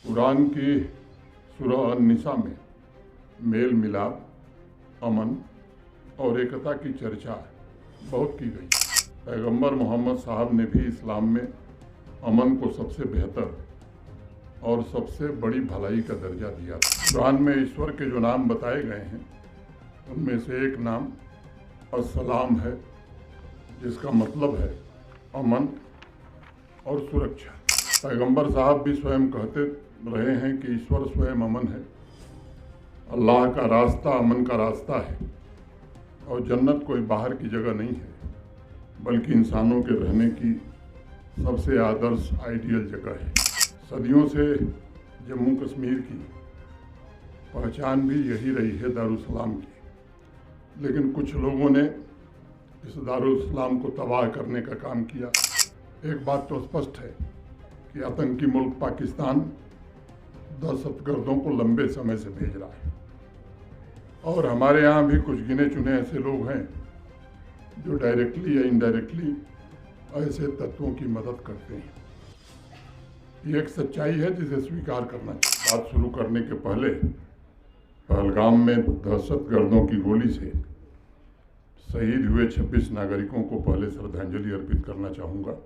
कुरान की सूरह अन-निसा में मेल मिलाप, अमन और एकता की चर्चा बहुत की गई। पैगंबर मोहम्मद साहब ने भी इस्लाम में अमन को सबसे बेहतर और सबसे बड़ी भलाई का दर्जा दिया। कुरान में ईश्वर के जो नाम बताए गए हैं उनमें से एक नाम अस्सलाम है, जिसका मतलब है अमन और सुरक्षा। पैगंबर साहब भी स्वयं कहते रहे हैं कि ईश्वर स्वयं अमन है, अल्लाह का रास्ता अमन का रास्ता है और जन्नत कोई बाहर की जगह नहीं है, बल्कि इंसानों के रहने की सबसे आदर्श आइडियल जगह है। सदियों से जम्मू कश्मीर की पहचान भी यही रही है दारुसलाम की, लेकिन कुछ लोगों ने इस दारुसलाम को तबाह करने का काम किया। एक बात तो स्पष्ट है कि आतंकी मुल्क पाकिस्तान दहशतगर्दों को लंबे समय से भेज रहा है और हमारे यहाँ भी कुछ गिने चुने ऐसे लोग हैं जो डायरेक्टली या इनडायरेक्टली ऐसे तत्वों की मदद करते हैं। ये एक सच्चाई है जिसे स्वीकार करना चाहिए। बात शुरू करने के पहले पहलगाम में दहशतगर्दों की गोली से शहीद हुए 26 नागरिकों को पहले श्रद्धांजलि अर्पित करना चाहूँगा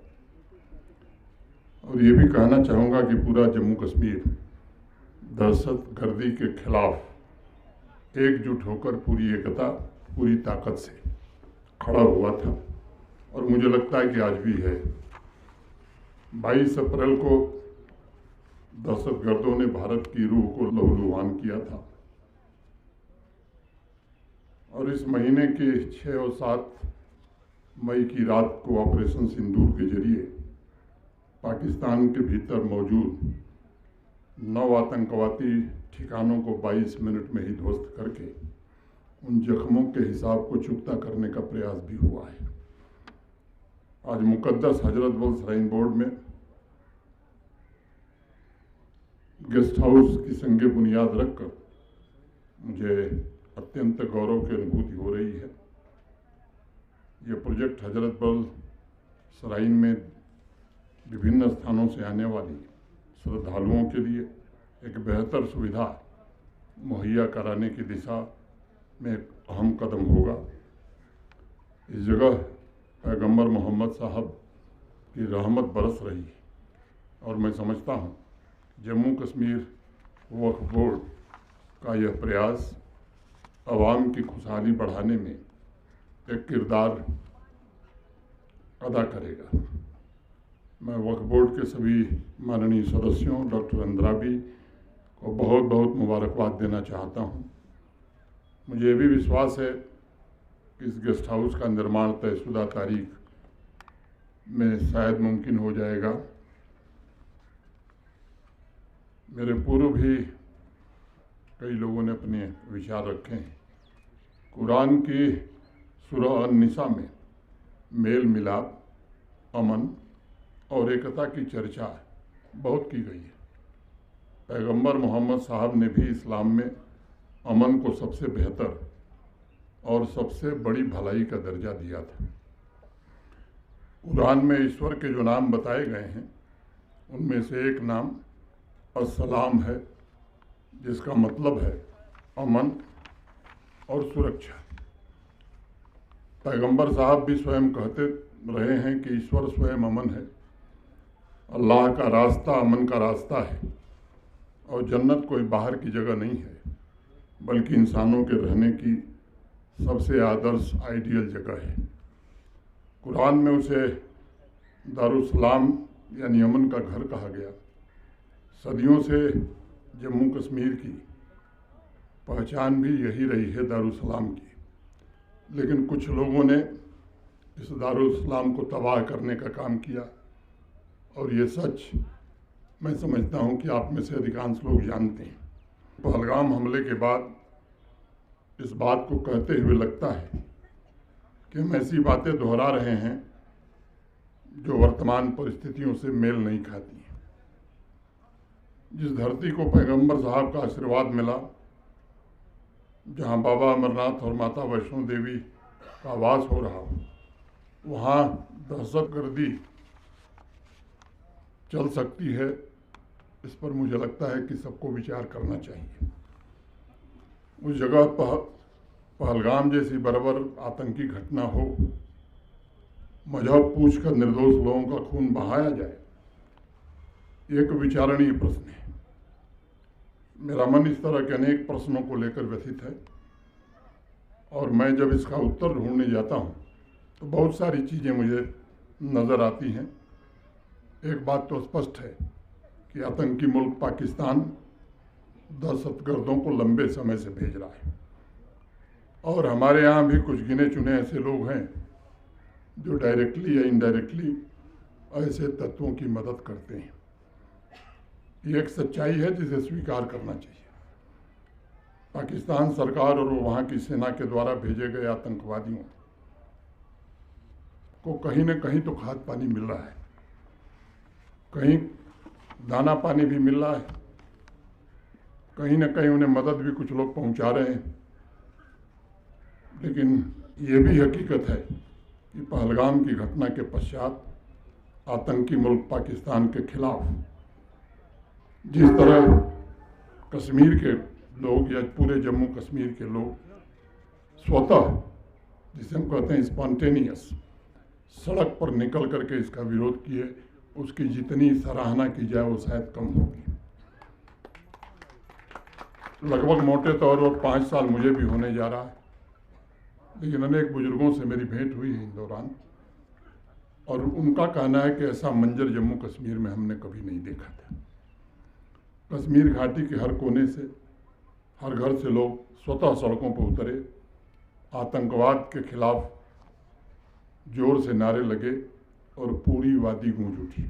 और ये भी कहना चाहूँगा कि पूरा जम्मू कश्मीर दहशतगर्दी के खिलाफ एकजुट होकर पूरी एकता पूरी ताकत से खड़ा हुआ था और मुझे लगता है कि आज भी है। 22 अप्रैल को दहशतगर्दों ने भारत की रूह को लहूलुहान किया था और इस महीने के 6 और 7 मई की रात को ऑपरेशन सिंदूर के जरिए पाकिस्तान के भीतर मौजूद 9 आतंकवादी ठिकानों को 22 मिनट में ही ध्वस्त करके उन जख्मों के हिसाब को चुकता करने का प्रयास भी हुआ है। आज मुकद्दस हजरत बल श्राइन बोर्ड में गेस्ट हाउस की संगे बुनियाद रखकर मुझे अत्यंत गौरव की अनुभूति हो रही है। ये प्रोजेक्ट हजरत बल श्राइन में विभिन्न स्थानों से आने वाली श्रद्धालुओं के लिए एक बेहतर सुविधा मुहैया कराने की दिशा में एक अहम कदम होगा। इस जगह पैगंबर मोहम्मद साहब की रहमत बरस रही है और मैं समझता हूँ जम्मू कश्मीर वक्फ बोर्ड का यह प्रयास आवाम की खुशहाली बढ़ाने में एक किरदार अदा करेगा। मैं वक्फ बोर्ड के सभी माननीय सदस्यों डॉक्टर अंद्राबी को बहुत बहुत मुबारकबाद देना चाहता हूँ। मुझे ये भी विश्वास है कि इस गेस्ट हाउस का निर्माण तयशुदा तारीख में शायद मुमकिन हो जाएगा। मेरे पूर्व भी कई लोगों ने अपने विचार रखे हैं। कुरान की सूरह अन-निसा में मेल मिलाप, अमन और एकता की चर्चा बहुत की गई है। पैगंबर मोहम्मद साहब ने भी इस्लाम में अमन को सबसे बेहतर और सबसे बड़ी भलाई का दर्जा दिया था। कुरान में ईश्वर के जो नाम बताए गए हैं उनमें से एक नाम अस्सलाम है, जिसका मतलब है अमन और सुरक्षा। पैगंबर साहब भी स्वयं कहते रहे हैं कि ईश्वर स्वयं अमन है, अल्लाह का रास्ता अमन का रास्ता है और जन्नत कोई बाहर की जगह नहीं है, बल्कि इंसानों के रहने की सबसे आदर्श आइडियल जगह है। कुरान में उसे दारुसलाम यानी अमन का घर कहा गया। सदियों से जम्मू कश्मीर की पहचान भी यही रही है दारुसलाम की, लेकिन कुछ लोगों ने इस दारुसलाम को तबाह करने का काम किया और ये सच मैं समझता हूँ कि आप में से अधिकांश लोग जानते हैं। पहलगाम हमले के बाद इस बात को कहते हुए लगता है कि हम ऐसी बातें दोहरा रहे हैं जो वर्तमान परिस्थितियों से मेल नहीं खाती हैं। जिस धरती को पैगंबर साहब का आशीर्वाद मिला, जहाँ बाबा अमरनाथ और माता वैष्णो देवी का वास हो रहा हो, वहाँ दहशतगर्दी चल सकती है, इस पर मुझे लगता है कि सबको विचार करना चाहिए। उस जगह पहलगाम जैसी बर्बर आतंकी घटना हो, मजहब पूछकर निर्दोष लोगों का खून बहाया जाए, एक विचारणीय प्रश्न है। मेरा मन इस तरह के अनेक प्रश्नों को लेकर व्यथित है और मैं जब इसका उत्तर ढूंढने जाता हूं तो बहुत सारी चीज़ें मुझे नज़र आती हैं। एक बात तो स्पष्ट है कि आतंकी मुल्क पाकिस्तान दहशतगर्दों को लंबे समय से भेज रहा है और हमारे यहाँ भी कुछ गिने चुने ऐसे लोग हैं जो डायरेक्टली या इनडायरेक्टली ऐसे तत्वों की मदद करते हैं। ये एक सच्चाई है जिसे स्वीकार करना चाहिए। पाकिस्तान सरकार और वहाँ की सेना के द्वारा भेजे गए आतंकवादियों को कहीं न कहीं तो खाद पानी मिल रहा है, कहीं दाना पानी भी मिल रहा है, कहीं न कहीं उन्हें मदद भी कुछ लोग पहुंचा रहे हैं। लेकिन ये भी हकीकत है कि पहलगाम की घटना के पश्चात आतंकी मुल्क पाकिस्तान के खिलाफ जिस तरह कश्मीर के लोग या पूरे जम्मू कश्मीर के लोग स्वतः, जिसे हम कहते हैं स्पॉन्टेनियस, सड़क पर निकल करके इसका विरोध किए, उसकी जितनी सराहना की जाए वो शायद कम होगी। लगभग मोटे तौर पर 5 साल मुझे भी होने जा रहा है, लेकिन अनेक बुजुर्गों से मेरी भेंट हुई है इन दौरान और उनका कहना है कि ऐसा मंजर जम्मू कश्मीर में हमने कभी नहीं देखा था। कश्मीर घाटी के हर कोने से, हर घर से लोग स्वतः सड़कों पर उतरे, आतंकवाद के खिलाफ जोर से नारे लगे और पूरी वादी गूंज उठी।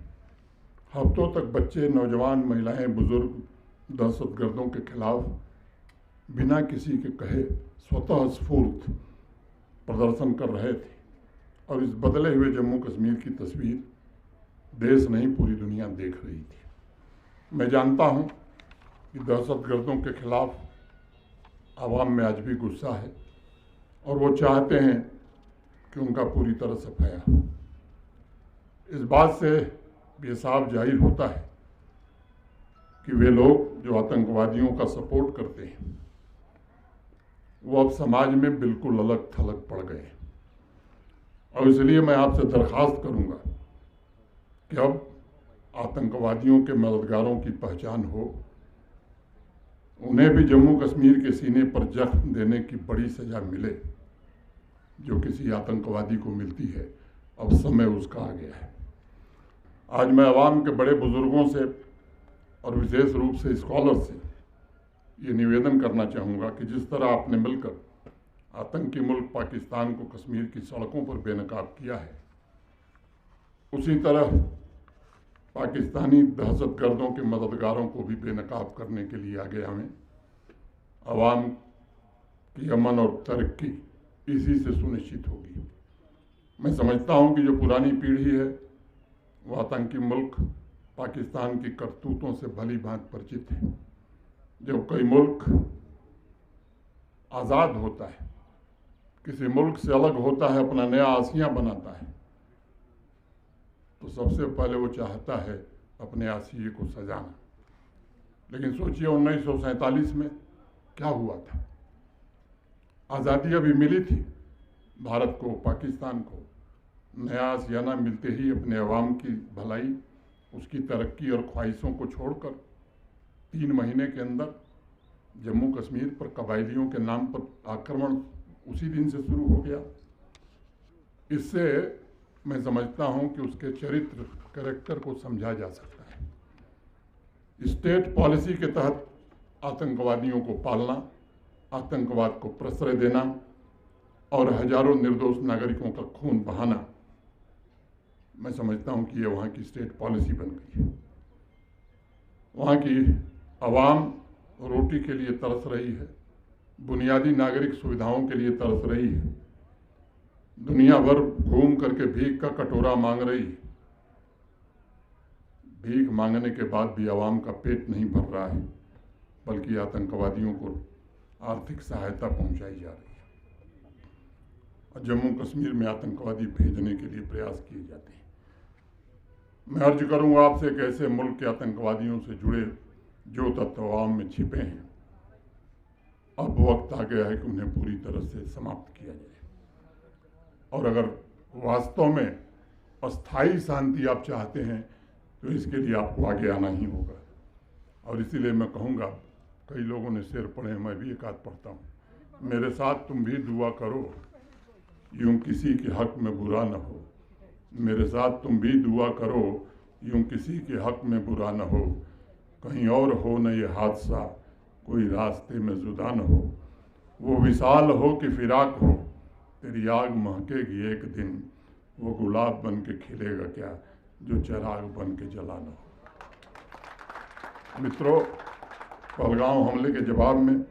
हफ्तों तक बच्चे, नौजवान, महिलाएं, बुजुर्ग दहशतगर्दों के खिलाफ बिना किसी के कहे स्वतः स्फूर्त प्रदर्शन कर रहे थे और इस बदले हुए जम्मू कश्मीर की तस्वीर देश नहीं पूरी दुनिया देख रही थी। मैं जानता हूं कि दहशतगर्दों के खिलाफ आवाम में आज भी गुस्सा है और वो चाहते हैं कि उनका पूरी तरह सफाया हो। इस बात से ये साफ जाहिर होता है कि वे लोग जो आतंकवादियों का सपोर्ट करते हैं वो अब समाज में बिल्कुल अलग थलग पड़ गए हैं और इसलिए मैं आपसे दरख्वास्त करूंगा कि अब आतंकवादियों के मददगारों की पहचान हो, उन्हें भी जम्मू कश्मीर के सीने पर जख्म देने की बड़ी सजा मिले जो किसी आतंकवादी को मिलती है। अब समय उसका आ गया है। आज मैं आवाम के बड़े बुजुर्गों से और विशेष रूप से स्कॉलर से ये निवेदन करना चाहूँगा कि जिस तरह आपने मिलकर आतंकी मुल्क पाकिस्तान को कश्मीर की सड़कों पर बेनकाब किया है, उसी तरह पाकिस्तानी दहशतगर्दों के मददगारों को भी बेनकाब करने के लिए आगे आवें। आवाम की अमन और तरक्की इसी से सुनिश्चित होगी। मैं समझता हूं कि जो पुरानी पीढ़ी है वो आतंकी मुल्क पाकिस्तान की करतूतों से भली भांति परिचित है। जब कोई मुल्क आज़ाद होता है, किसी मुल्क से अलग होता है, अपना नया आसियाँ बनाता है, तो सबसे पहले वो चाहता है अपने आसिये को सजाना। लेकिन सोचिए 1947 में क्या हुआ था। आज़ादी अभी मिली थी भारत को, पाकिस्तान को। नया आसियाना मिलते ही अपने अवाम की भलाई, उसकी तरक्की और ख्वाहिशों को छोड़कर 3 महीने के अंदर जम्मू कश्मीर पर कबायलियों के नाम पर आक्रमण उसी दिन से शुरू हो गया। इससे मैं समझता हूं कि उसके चरित्र, कैरेक्टर को समझा जा सकता है। स्टेट पॉलिसी के तहत आतंकवादियों को पालना, आतंकवाद को प्रश्रय देना और हजारों निर्दोष नागरिकों का खून बहाना, मैं समझता हूं कि ये वहाँ की स्टेट पॉलिसी बन गई है। वहाँ की आवाम रोटी के लिए तरस रही है, बुनियादी नागरिक सुविधाओं के लिए तरस रही है, दुनिया भर घूम करके भीख का कटोरा मांग रही है। भीख मांगने के बाद भी आवाम का पेट नहीं भर रहा है, बल्कि आतंकवादियों को आर्थिक सहायता पहुंचाई जा रही है और जम्मू कश्मीर में आतंकवादी भेजने के लिए प्रयास किए जाते हैं। मैं अर्ज करूंगा आपसे कि ऐसे मुल्क के आतंकवादियों से जुड़े जो तत्व अवाम में छिपे हैं, अब वक्त आ गया है कि उन्हें पूरी तरह से समाप्त किया जाए। और अगर वास्तव में अस्थायी शांति आप चाहते हैं तो इसके लिए आपको आगे आना ही होगा। और इसीलिए मैं कहूँगा, कई लोगों ने शेर पढ़े, मैं भी एक आध पढ़ता हूँ, मेरे साथ तुम भी दुआ करो यूं किसी के हक में बुरा न हो। मेरे साथ तुम भी दुआ करो यूं किसी के हक में बुरा न हो। कहीं और हो न ये हादसा, कोई रास्ते में जुदा न हो। वो विशाल हो कि फिराक हो, तेरी आग महकेगी एक दिन। वो गुलाब बन के खिलेगा क्या, जो चिराग बन के जला न हो। मित्रों, पहलगांव हमले के जवाब में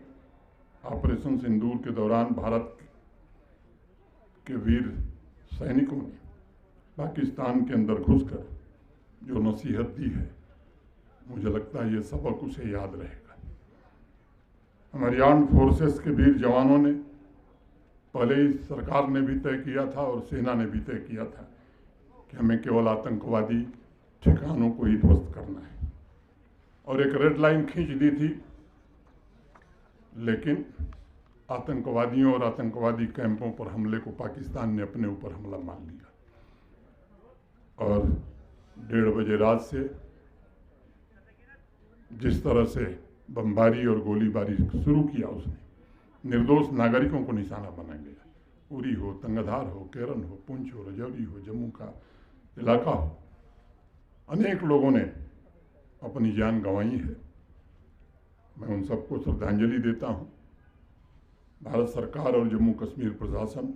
ऑपरेशन सिंदूर के दौरान भारत के वीर सैनिकों ने पाकिस्तान के अंदर घुसकर जो नसीहत दी है, मुझे लगता है ये सबक उसे याद रहेगा। हमारी आर्म्ड फोर्सेस के वीर जवानों ने पहले ही सरकार ने भी तय किया था और सेना ने भी तय किया था कि हमें केवल आतंकवादी ठिकानों को ही ध्वस्त करना है, और एक रेड लाइन खींच दी थी। लेकिन आतंकवादियों और आतंकवादी कैंपों पर हमले को पाकिस्तान ने अपने ऊपर हमला मान लिया और 1:30 बजे रात से जिस तरह से बमबारी और गोलीबारी शुरू किया उसने, निर्दोष नागरिकों को निशाना बना गया। उरी हो, तंगधार हो, केरन हो, पुंछ हो, रजौरी हो, जम्मू का इलाका हो, अनेक लोगों ने अपनी जान गंवाई है। मैं उन सबको श्रद्धांजलि देता हूँ। भारत सरकार और जम्मू कश्मीर प्रशासन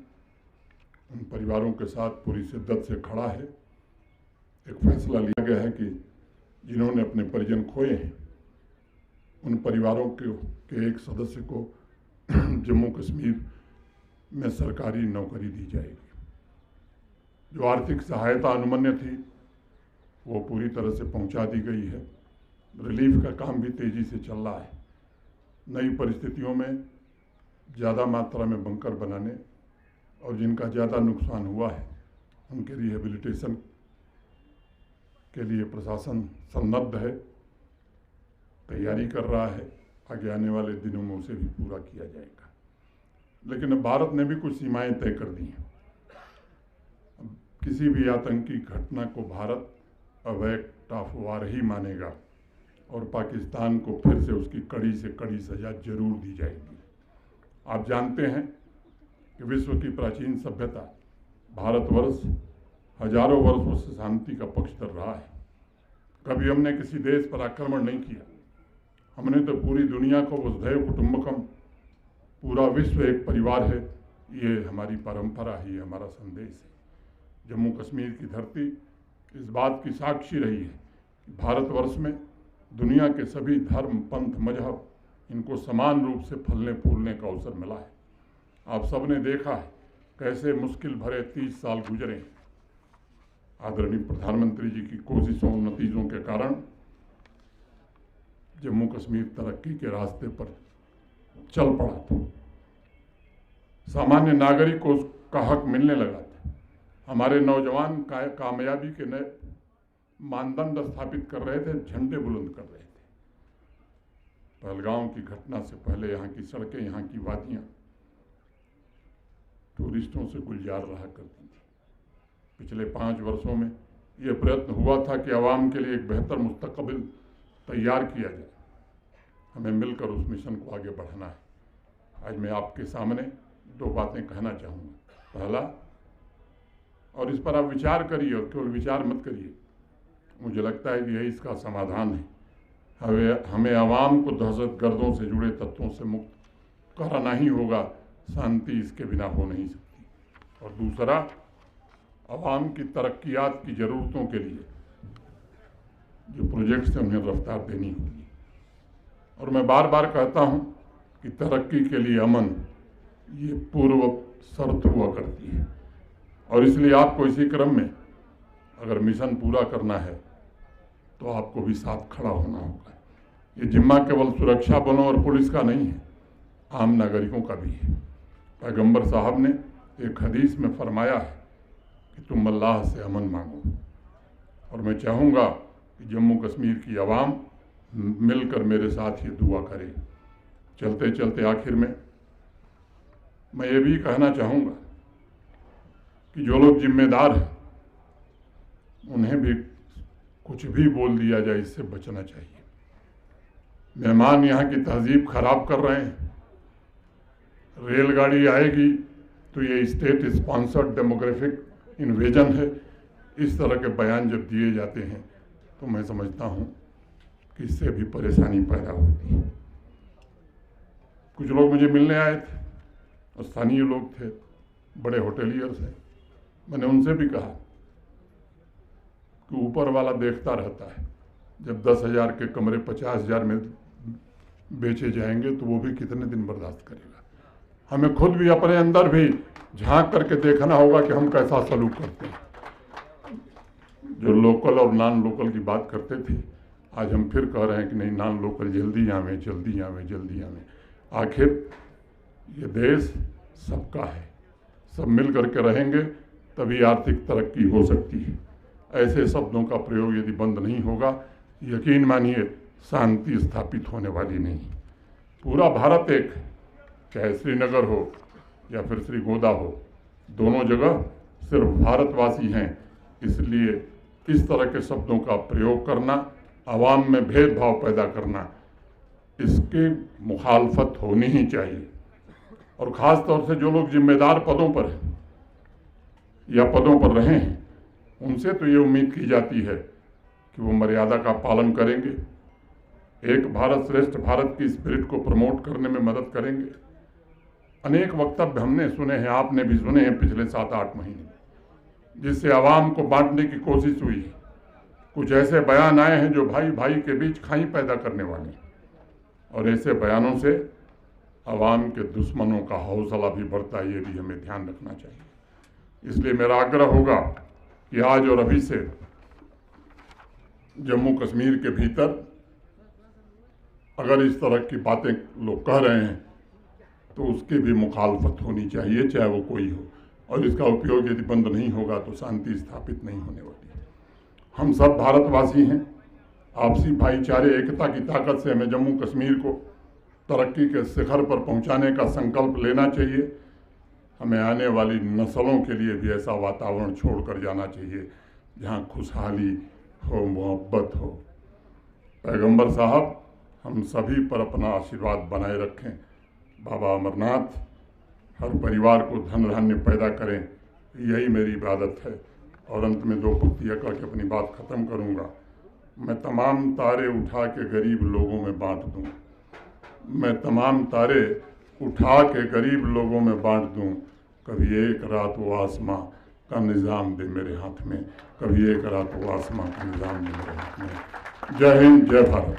उन परिवारों के साथ पूरी शिद्दत से खड़ा है। एक फैसला लिया गया है कि जिन्होंने अपने परिजन खोए हैं, उन परिवारों के एक सदस्य को जम्मू कश्मीर में सरकारी नौकरी दी जाएगी। जो आर्थिक सहायता अनुमन्य थी वो पूरी तरह से पहुंचा दी गई है। रिलीफ का काम भी तेजी से चल रहा है। नई परिस्थितियों में ज़्यादा मात्रा में बंकर बनाने और जिनका ज़्यादा नुकसान हुआ है उनके रिहेबिलिटेशन के लिए प्रशासन सन्नद्ध है, तैयारी कर रहा है। आगे आने वाले दिनों में उसे भी पूरा किया जाएगा। लेकिन अब भारत ने भी कुछ सीमाएं तय कर दी हैं। किसी भी आतंकी घटना को भारत अब एक्ट ऑफ वार ही मानेगा और पाकिस्तान को फिर से उसकी कड़ी से कड़ी सजा जरूर दी जाएगी। आप जानते हैं कि विश्व की प्राचीन सभ्यता भारतवर्ष हजारों वर्षों से शांति का पक्षधर रहा है। कभी हमने किसी देश पर आक्रमण नहीं किया। हमने तो पूरी दुनिया को वसुधैव कुटुंबकम, पूरा विश्व एक परिवार है, ये हमारी परंपरा ही, हमारा संदेश है। जम्मू कश्मीर की धरती इस बात की साक्षी रही है कि भारतवर्ष में दुनिया के सभी धर्म, पंथ, मजहब, इनको समान रूप से फलने फूलने का अवसर मिला है। आप सबने देखा है कैसे मुश्किल भरे 30 साल गुजरे। आदरणीय प्रधानमंत्री जी की कोशिशों और नतीजों के कारण जम्मू कश्मीर तरक्की के रास्ते पर चल पड़ा था। सामान्य नागरिक को उसका हक मिलने लगा था। हमारे नौजवान कामयाबी के नए मानदंड स्थापित कर रहे थे, झंडे बुलंद कर रहे थे। पहलगांव की घटना से पहले यहाँ की सड़कें, यहाँ की वादियाँ टूरिस्टों से गुलजार रहा करती थी। पिछले 5 वर्षों में ये प्रयत्न हुआ था कि आवाम के लिए एक बेहतर मुस्तकबिल तैयार किया जाए। हमें मिलकर उस मिशन को आगे बढ़ाना है। आज मैं आपके सामने 2 बातें कहना चाहूँगा। पहला, और इस पर आप विचार करिए और केवल विचार मत करिए, मुझे लगता है कि यही इसका समाधान है। हमें आवाम को दहशतगर्दों से जुड़े तत्वों से मुक्त कराना ही होगा। शांति इसके बिना हो नहीं सकती। और दूसरा, आवाम की तरक्कियात की ज़रूरतों के लिए जो प्रोजेक्ट्स हैं उन्हें रफ्तार देनी होगी। और मैं बार बार कहता हूं कि तरक्की के लिए अमन ये पूर्व शर्त हुआ करती है। और इसलिए आपको इसी क्रम में अगर मिशन पूरा करना है तो आपको भी साथ खड़ा होना होगा। ये जिम्मा केवल सुरक्षा बलों और पुलिस का नहीं है, आम नागरिकों का भी है। पैगंबर साहब ने एक हदीस में फरमाया है कि तुम अल्लाह से अमन मांगो। और मैं चाहूँगा कि जम्मू कश्मीर की आवाम मिलकर मेरे साथ ये दुआ करे। चलते चलते आखिर में मैं ये भी कहना चाहूँगा कि जो लोग जिम्मेदार हैं उन्हें भी कुछ भी बोल दिया जाए इससे बचना चाहिए। मेहमान यहाँ की तहजीब खराब कर रहे हैं। रेलगाड़ी आएगी तो ये स्टेट स्पॉन्सर्ड डेमोग्राफिक इन्वेजन है, इस तरह के बयान जब दिए जाते हैं तो मैं समझता हूँ कि इससे भी परेशानी पैदा होती है। कुछ लोग मुझे मिलने आए थे और स्थानीय लोग थे, बड़े होटेलियर्स हैं। मैंने उनसे भी कहा कि ऊपर वाला देखता रहता है, जब 10,000 के कमरे 50,000 में बेचे जाएंगे तो वो भी कितने दिन बर्दाश्त करेगा। हमें खुद भी अपने अंदर भी झांक करके देखना होगा कि हम कैसा सलूक करते हैं। जो लोकल और नॉन लोकल की बात करते थे, आज हम फिर कह रहे हैं कि नहीं, नॉन लोकल जल्दी आवे, जल्दी आवे, जल्दी आवे। आखिर ये देश सबका है, सब मिल करके रहेंगे तभी आर्थिक तरक्की हो सकती है। ऐसे शब्दों का प्रयोग यदि बंद नहीं होगा, यकीन मानिए शांति स्थापित होने वाली नहीं। पूरा भारत एक, चाहे श्रीनगर हो या फिर श्रीगोंदा हो, दोनों जगह सिर्फ भारतवासी हैं। इसलिए इस तरह के शब्दों का प्रयोग करना, आवाम में भेदभाव पैदा करना, इसकी मुखालफत होनी ही चाहिए। और ख़ास तौर से जो लोग जिम्मेदार पदों पर हैं या पदों पर रहे हैं, उनसे तो ये उम्मीद की जाती है कि वो मर्यादा का पालन करेंगे, एक भारत श्रेष्ठ भारत की स्पिरिट को प्रमोट करने में मदद करेंगे। अनेक वक्तव्य हमने सुने हैं, आपने भी सुने हैं पिछले 7-8 महीने, जिससे आवाम को बांटने की कोशिश हुई है। कुछ ऐसे बयान आए हैं जो भाई भाई के बीच खाई पैदा करने वाले हैं, और ऐसे बयानों से आवाम के दुश्मनों का हौसला भी बढ़ता है, ये भी हमें ध्यान रखना चाहिए। इसलिए मेरा आग्रह होगा कि आज और अभी से जम्मू कश्मीर के भीतर अगर इस तरह की बातें लोग कह रहे हैं तो उसकी भी मुखालफत होनी चाहिए, चाहे वो कोई हो। और इसका उपयोग यदि बंद नहीं होगा तो शांति स्थापित नहीं होने वाली है। हम सब भारतवासी हैं, आपसी भाईचारे एकता की ताकत से हमें जम्मू कश्मीर को तरक्की के शिखर पर पहुंचाने का संकल्प लेना चाहिए। हमें आने वाली नस्लों के लिए भी ऐसा वातावरण छोड़कर जाना चाहिए जहां खुशहाली हो, मोहब्बत हो। पैगंबर साहब हम सभी पर अपना आशीर्वाद बनाए रखें। बाबा अमरनाथ हर परिवार को धन धान्य पैदा करें, यही मेरी इबादत है। और अंत में 2 पंक्तियाँ कह के अपनी बात ख़त्म करूँगा। मैं तमाम तारे उठा के गरीब लोगों में बांट दूँ, मैं तमाम तारे उठा के गरीब लोगों में बांट दूँ। कभी एक रात वो आसमां का निज़ाम दे मेरे हाथ में, कभी एक रात वो आसमां का निज़ाम दे मेरे हाथ में। जय हिंद, जय भारत।